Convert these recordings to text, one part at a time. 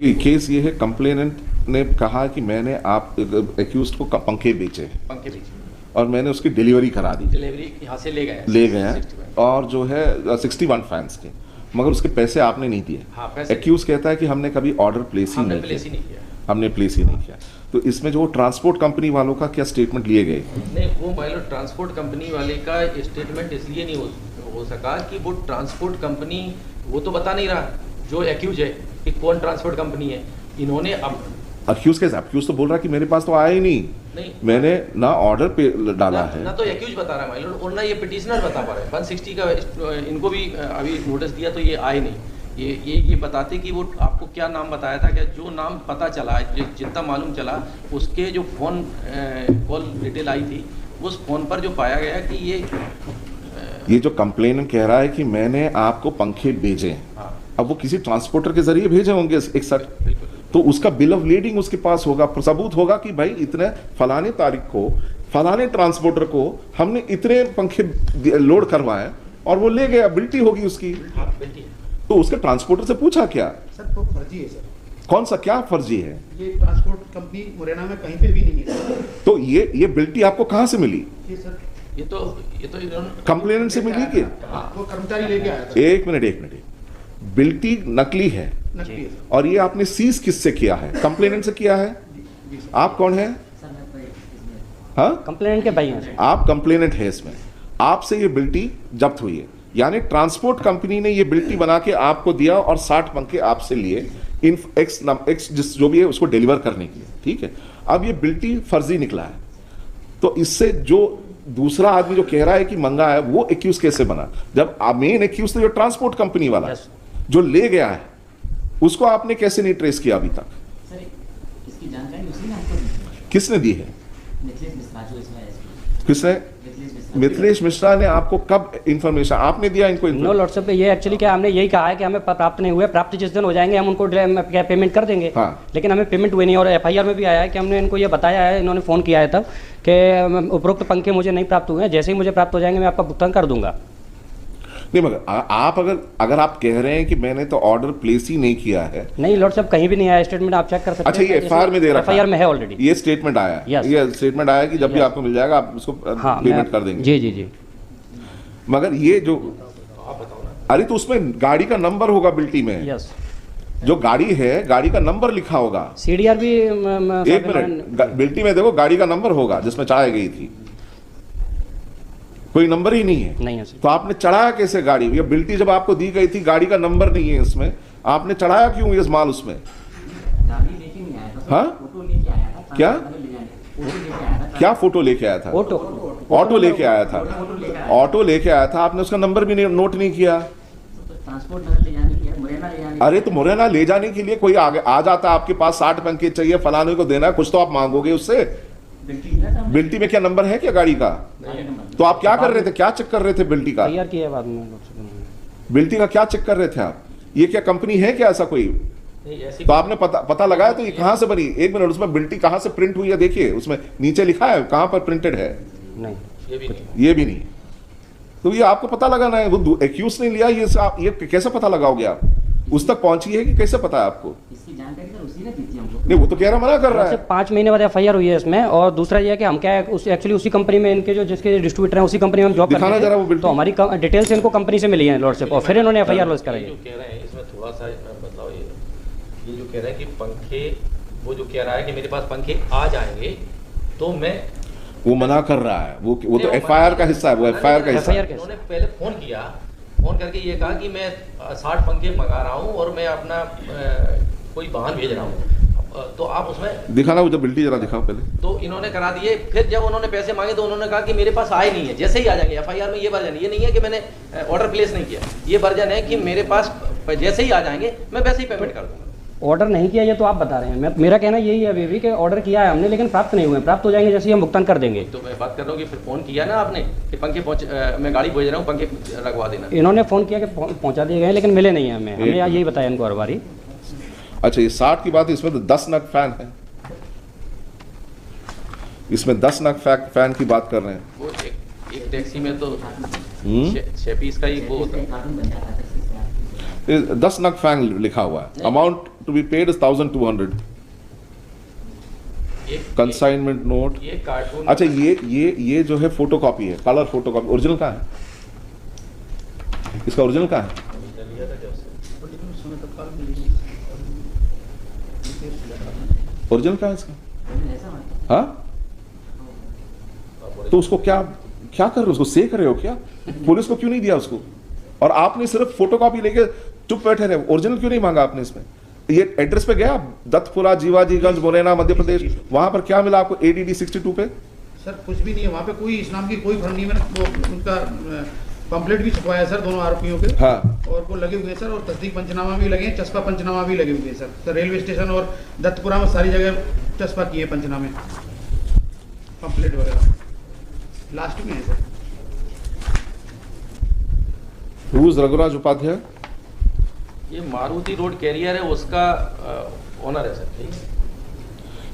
Case ये है, complainant ने कहा कि मैंने आप एक्यूज को पंखे बेचे और मैंने उसकी डिलीवरी करा दी। डिलीवरी यहाँ से ले गए और जो है 61 फैंस के, मगर उसके पैसे आपने नहीं दिए। हाँ, एक्यूज कहता है कि हमने कभी ऑर्डर प्लेस ही नहीं किया। हमने प्लेस ही नहीं किया। तो इसमें जो ट्रांसपोर्ट कंपनी वालों का क्या स्टेटमेंट लिए गए? नहीं, वो पायलट ट्रांसपोर्ट कंपनी वाले का स्टेटमेंट इसलिए नहीं हो सका कि वो ट्रांसपोर्ट कंपनी वो तो बता नहीं रहा जो एक्यूज है कि कौन ट्रांसपोर्ट कंपनी है। इन्होंने अब एक्यूज कैसे? एक्यूज तो बोल रहा कि मेरे पास तो आया ही नहीं, मैंने ना ऑर्डर पे डाला है ना तो एक्यूज बता रहा है माइलॉर्ड और ना ये पिटिशनर बता पा रहे हैं। 160 का इनको भी अभी नोटिस दिया तो ये आए नहीं। ये बताते कि वो आपको क्या नाम बताया था, क्या जो नाम पता चला, जितना मालूम चला उसके जो फ़ोन कॉल डिटेल आई थी उस फ़ोन पर जो पाया गया कि ये जो कंप्लेनेंट कह रहा है कि मैंने आपको पंखे भेजे, हाँ। अब वो किसी ट्रांसपोर्टर के जरिए भेजे होंगे 61, तो उसका बिल ऑफ लीडिंग उसके पास होगा, सबूत होगा कि भाई इतने फलाने तारीख को फलाने ट्रांसपोर्टर को हमने इतने पंखे लोड करवाए और वो ले गया, बिल्टी होगी उसकी। तो उसके ट्रांसपोर्टर से पूछा क्या? सर वो फर्जी है सर। कौन सा क्या फर्जी है? ये ट्रांसपोर्ट कंपनी मुरैना में कहीं पे भी नहीं है। तो ये बिल्टी आपको कहाँ से मिली? ये सर ये तो कंप्लेनेंट से मिली कि वो कर्मचारी लेके आया था। एक मिनट, बिल्टी नकली है और ये आपने सीज किससे किया है? कंप्लेनेंट से किया है। आप कौन है? हाँ, कंप्लेनेंट के भाई हैं। आप कंप्लेनेंट है इसमें, आपसे ये बिल्टी जब्त हुई है, यानी ट्रांसपोर्ट कंपनी ने ये बिल्टी बना के आपको दिया और 60 पंखे आपसे लिए इन एक्स जिस जो भी है उसको डिलीवर करने के लिए, ठीक है। अब ये बिल्टी फर्जी निकला है, तो इससे जो दूसरा आदमी जो कह रहा है कि मंगा है वो एक्यूज कैसे बना? जब मेन एक्यूज तो जो ट्रांसपोर्ट कंपनी वाला जो ले गया है उसको आपने कैसे नहीं ट्रेस किया अभी तक? सर, इसकी जानकारी उसी ने आपको दी। किसने दी है? मिथिलेश मिश्रा जो इसमें किसने? मिथिलेश मिश्रा ने आपको कब इंफॉर्मेशन आपने दिया इनको? नो व्हाट्सएप पे ये एक्चुअली क्या हमने यही कहा है कि हमें प्राप्त नहीं हुए, प्राप्त जिस दिन हो जाएंगे हम उनको पेमेंट कर देंगे। हाँ। लेकिन हमें पेमेंट हुई नहीं और एफआईआर में भी आया है कि हमने इनको ये बताया है, इन्होंने फ़ोन किया है तब कि उपरोक्त पंखे मुझे नहीं प्राप्त हुए हैं, जैसे ही मुझे प्राप्त हो जाएंगे मैं आपका भुगतान कर दूंगा। नहीं, मगर आप अगर आप कह रहे हैं कि मैंने तो ऑर्डर प्लेस ही नहीं किया है। नहीं लॉर्ड साहब, कहीं भी नहीं आया स्टेटमेंट, आप चेक कर सकते हैं। अच्छा, ये एफआईआर में दे रखा है? एफआईआर में है ऑलरेडी, ये स्टेटमेंट आया है। ये स्टेटमेंट आया कि जब भी आपको मिल जाएगा आप उसको पेमेंट कर देंगे। जी जी जी। मगर ये जो अरे तो उसमें गाड़ी का नंबर होगा बिल्टी में। यस, जो गाड़ी है गाड़ी का नंबर लिखा होगा। सीडीआर भी एक मिनट, बिल्टी में देखो गाड़ी का नंबर होगा जिसमें चढ़ाई गई थी, कोई नंबर ही नहीं है। नहीं है सर। तो आपने चढ़ाया कैसे गाड़ी? ये बिल्टी जब आपको दी गई थी गाड़ी का नंबर नहीं है इसमें, आपने चढ़ाया क्यों ये माल उसमें? गाड़ी लेके नहीं आया था। हाँ? फोटो लेके आया था। क्या? फोटो लेके आया था। क्या फोटो लेके आया था? ऑटो लेके आया था। ऑटो लेके आया था, आपने उसका नंबर भी नोट नहीं किया। ट्रांसपोर्ट ले जाने के लिए, मुरैना ले जाने। अरे तो मुरैना ले जाने के लिए कोई आगे आ जाता, आपके पास 60 पंखे चाहिए, फलाने को देना है, कुछ तो आप मांगोगे उससे। बिल्टी में क्या नंबर है क्या गाड़ी का? तो आप क्या कर रहे थे? क्या चेक कर रहे थे बिल्टी का? तैयार किया बाद में। बिल्टी का क्या चेक कर रहे थे आप? ये क्या कंपनी है क्या ऐसा कोई? तो आपने पता लगाया तो ये कहां से बनी? एक मिनट, उसमें बिल्टी कहां से प्रिंट हुई है देखिए, उसमें नीचे लिखा है कहां पर प्रिंटेड है? नहीं, ये भी नहीं। तो ये आपको पता लगाना है, वो एक्यूज ने लिया, ये कैसे पता लगाओगे आप? उस तक पहुंची है कि कैसे पता है आपको? इसकी जानकारी सर उसी ने दी थी हमको। नहीं, वो तो कह रहा, मना कर रहा है। 5 महीने बाद एफआईआर हुई है इसमें। और दूसरा ये है कि हम क्या है एक्चुअली उसी कंपनी में इनके जिसके डिस्ट्रीब्यूटर हैं उसी कंपनी में हम जॉब दिखाना जरा वो करते हैं, तो हमारी डिटेल्स इनको कंपनी से मिली है लॉर्डशिप, और फिर इन्होंने एफआईआर लॉन्च कराई है। जो कह रहे हैं इसमें थोड़ा सा बदलाव ये जो कह रहे हैं कि पंखे, वो जो कह रहा है कि मेरे पास पंखे आ जाएंगे, तो मैं वो मना कर रहा है। वो तो एफआईआर का हिस्सा है, वो एफआईआर का हिस्सा है। उन्होंने पहले फोन करके ये कहा कि मैं 60 पंखे मंगा रहा हूँ और मैं अपना कोई वाहन भेज रहा हूँ, तो आप उसमें दिखाना, वो जब बिल्टी जरा दिखाओ पहले। तो इन्होंने करा दिए। फिर जब उन्होंने पैसे मांगे तो उन्होंने कहा कि मेरे पास आए नहीं है, जैसे ही आ जाएंगे। एफआईआर में ये वर्जन, ये नहीं है कि मैंने ऑर्डर प्लेस नहीं किया, ये वर्जन है कि मेरे पास जैसे ही आ जाएंगे मैं वैसे ही पेमेंट कर दूंगा। ऑर्डर नहीं किया ये तो आप बता रहे हैं, मेरा कहना यही है अभी भी कि ऑर्डर किया है हमने, लेकिन प्राप्त नहीं हुए। प्राप्त हो जाएंगे जैसे ही हम भुगतान कर देंगे। तो मैं बात कर रहा हूँ कि फिर फोन किया ना आपने कि पंखे मैं गाड़ी भेज रहा हूँ, पंखे रखवा देना। इन्होंने फ़ोन किया कि पहुंचा दिए गए, लेकिन मिले नहीं हैं हमें यही बताया इनको हर बारी। अच्छा, ये 60 की बात है, इसमें तो 10 नग फैन है, इसमें 10 नग फैन की बात कर रहे हैं। वो एक टैक्सी में तो 6 पीस का ही वो होता है। 10 नग फैन लिखा हुआ है, amount to be paid is 1200। Consignment note, ये कार्टून। अच्छा ये जो है फोटो कॉपी है, कलर फोटो कॉपी। ओरिजिनल कहाँ है इसका? ओरिजिनल कहाँ है? ओरिजिनल कहाँ है इसका? ऐसा मत हाँ, तो उसको क्या क्या कर रहे हो? उसको सेक रहे हो क्या? पुलिस को क्यों नहीं दिया उसको? और आपने सिर्फ फोटो कॉपी लेके चुप बैठे रहे, ओरिजिनल क्यों नहीं मांगा आपने इसमें? ये एड्रेस पे गया दत्तपुरा, जीवाजीगंज, मुरैना, मध्य प्रदेश, वहां पर क्या मिला आपको ADD 62 पे? सर कुछ भी नहीं है वहाँ पे, कोई इस नाम की कोई फर्म नहीं है। मैंने वो उनका पंपलेट भी छपवाया सर दोनों आरोपियों के। हाँ, और वो लगे हुए हैं सर, और तस्दीक पंचनामा भी लगे हैं, चस्पा पंचनामा भी लगे हुए हैं सर रेलवे स्टेशन और दत्तपुरा में सारी जगह चस्पा किए हैं पंचनामे, पंपलेट वगैरह लास्ट में है sir. Who is Raghuraj Upadhyay? ये मारुति रोड कैरियर है, उसका ओनर है सर।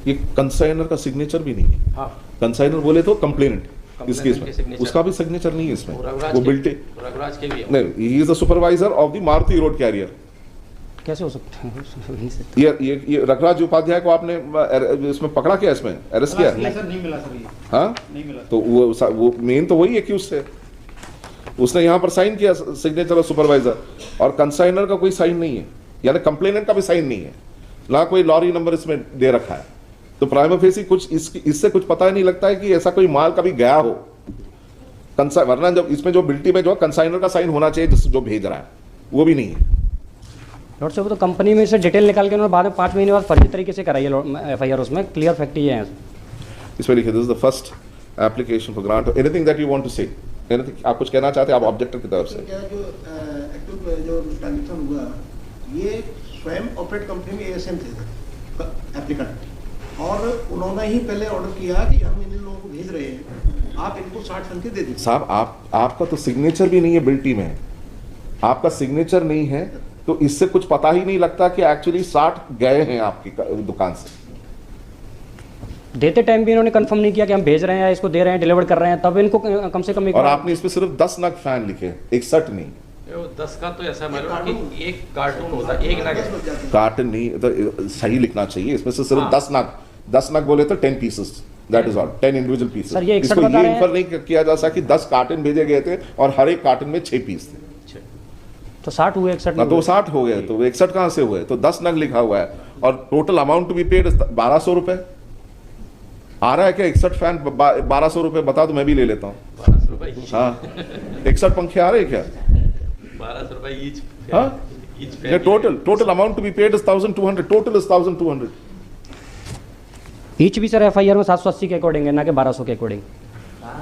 ये कंसाइनर का सिग्नेचर भी नहीं है। हाँ, कंसाइनर बोले तो कंप्लेनेंट इस Complainant केस के में, signature। उसका भी सिग्नेचर नहीं है इसमें। रघुराज वो के- बिल्टे रघुराज के भी है। नहीं, he is the supervisor of the Maruti road carrier. कैसे हो सकता है? ये रघुराज उपाध्याय को आपने इसमें पकड़ा क्या? इसमें अरेस्ट किया? नहीं सर, नहीं मिला सर, ये हाँ, नहीं मिला। तो वो मेन तो वही एक्यूज है। उसने यहाँ पर साइन किया सिग्नेचर ऑफ सुपरवाइजर, और कंसाइनर का कोई साइन नहीं है, यानी कंप्लेनेंट का भी साइन नहीं है, ना कोई लॉरी नंबर इसमें दे रखा है। तो प्राइमा फेसी कुछ इससे कुछ पता ही नहीं लगता है कि ऐसा कोई माल कभी गया हो वरना जब इसमें जो बिल्टी में जो कंसाइनर का साइन होना चाहिए जो भेज रहा है, वो भी नहीं है। लॉर्ड साहब तो कंपनी में से डिटेल निकाल के उन्होंने बाद में 5 महीने बाद फर्जी तरीके से कराई है FIR, उसमें क्लियर फैक्ट ये है। इसमें लिखे this is the first application for grant. Anything that you want to say, anything आप कुछ कहना चाहते हैं आप ऑब्जेक्टर की तरफ से? क्या जो एक्टिव जो ट्रांजेक्शन हुआ, ये स्वयं ऑपरेट कंपनी में ASM थे एप्लीकेंट, और उन्होंने ही पहले ऑर्डर किया कि हम इन लोगों को भेज रहे हैं, आप इनको 60 संख्या दे दीजिए। साहब आपका तो सिग्नेचर भी नहीं है बिल्टी में, आपका सिग्नेचर नहीं है, तो इससे कुछ पता ही नहीं लगता कि एक्चुअली 60 गए हैं आपकी दुकान से। देते टाइम भी इन्होंने कंफर्म नहीं किया कि हम भेज रहे हैं, इसको दे रहे हैं, डिलीवर कर रहे हैं, तब इनको कम से कम एक और आपने इसमें सिर्फ 10 नग फैन लिखे, 61 नहीं। 10 का तो ऐसा मालूम कि एक कार्टून होता है, एक नग है। कार्टन नहीं, तो सही लिखना चाहिए, इसमें से सिर्फ हाँ। 10 नग बोले तो 10 pieces, that is all, 10 individual pieces. Sir, ये 61 इसको बता ये रहे हैं। इंफर नहीं किया जा सकता कि 10 कार्टन भेजे गए थे और हर एक कार्टन में 6 पीस थे। तो 60 हुए, 61 ना तो 60 हो गए, तो 61 कहां से हुए? तो 10 नग लिखा हुआ है, और total amount to be paid 1200 रुपए आ रहा है क्या? 61 फैन 1200 रुपए बता दो, मैं भी ले लेता हूँ। 1200 रुपए ईच। हाँ, 61 पंखे आ रहे हैं क्या? 1200 रुपए ईच। हाँ? ईच ये total amount to be paid is 1200, total is 1200। Each भी सर FIR में 780 के अकॉर्डिंग है, ना कि 1200 के अकॉर्डिंग।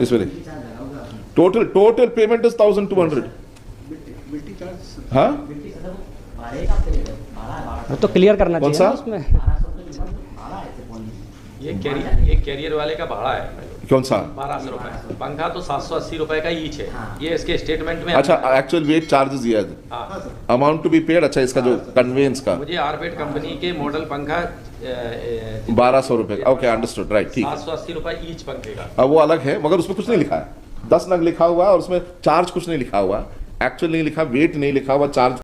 इसमें टोटल पेमेंट इज 1200। बिल्टी चार्ज हाँ, भाड़े का पे भाड़ा वो तो क्लियर करना कौन चाहिए ना सा? उसमें। 1200 भाड़ा है ये कैरियर वाले का भाड़ा है कौन सा? 1200 रुपए। पंखा तो 780 रुपए का ईच है, हाँ। ये इसके स्टेटमेंट में। अच्छा, एक्चुअल वेट चार्जेस ये है, हाँ, अमाउंट टू बी पेड। अच्छा, इसका जो कन्वेंस का मुझे आरबेट कंपनी के मॉडल पंखा 1200 रुपए का, ओके अंडरस्टूड, राइट, ठीक है। 780 रुपए ईच पंखे का। अब वो अलग है, मगर उसमें कुछ नहीं लिखा है, 10 नग लिखा हुआ है और उसमें चार्ज कुछ नहीं लिखा हुआ, एक्चुअल नहीं लिखा, वेट नहीं लिखा हुआ, चार्ज